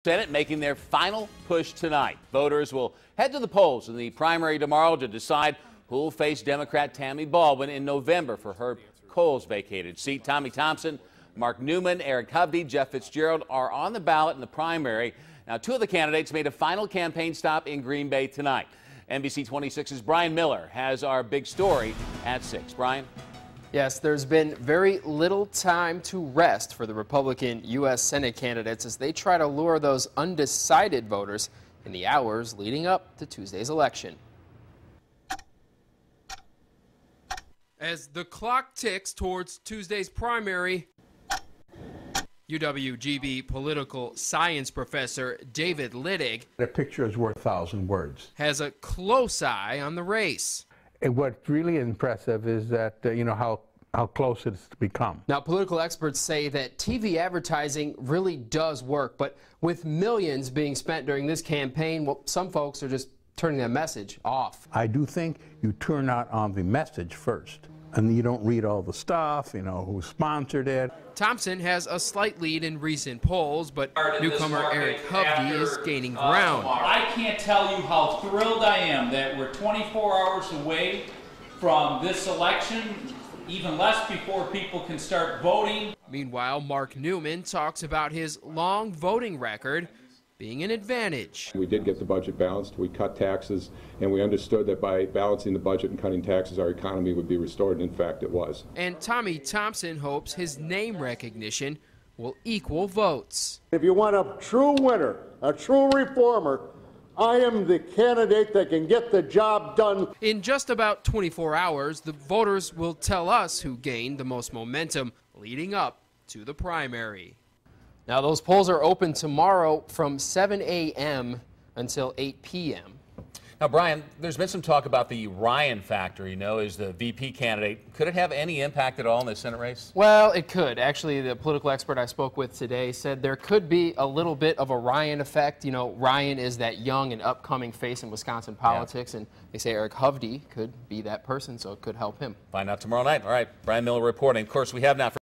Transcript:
Senate making their final push tonight. Voters will head to the polls in the primary tomorrow to decide who will face Democrat Tammy Baldwin in November for Herb Kohl's vacated seat. Tommy Thompson, Mark Newman, Eric Hovde, Jeff Fitzgerald are on the ballot in the primary. Now, two of the candidates made a final campaign stop in Green Bay tonight. NBC26's Brian Miller has our big story at 6. Brian? Yes, there's been very little time to rest for the Republican U.S. Senate candidates as they try to lure those undecided voters in the hours leading up to Tuesday's election. As the clock ticks towards Tuesday's primary, UWGB political science professor David Littig, a picture is worth 1,000 words, has a close eye on the race. And what's really impressive is that, how close it's become. Now, political experts say that TV advertising really does work, but with millions being spent during this campaign, well, some folks are just turning that message off. I do think you turn out on the message first, and you don't read all the stuff, who sponsored it. Thompson has a slight lead in recent polls, but newcomer Eric Hovde is gaining ground. I can't tell you how thrilled I am that we're 24 hours away from this election, even less before people can start voting. Meanwhile, Mark Newman talks about his long voting record being an advantage. We did get the budget balanced, we cut taxes, and we understood that by balancing the budget and cutting taxes, our economy would be restored, and in fact it was. And Tommy Thompson hopes his name recognition will equal votes. If you want a true winner, a true reformer, I am the candidate that can get the job done. In just about 24 hours, the voters will tell us who gained the most momentum leading up to the primary. Now, those polls are open tomorrow from 7 a.m. until 8 p.m. Now, Brian, there's been some talk about the Ryan factor, as the VP candidate. Could it have any impact at all in the Senate race? Well, it could. Actually, the political expert I spoke with today said there could be a little bit of a Ryan effect. Ryan is that young and upcoming face in Wisconsin politics, and they say Eric Hovde could be that person, so it could help him. Find out tomorrow night. All right, Brian Miller reporting. Of course, we have now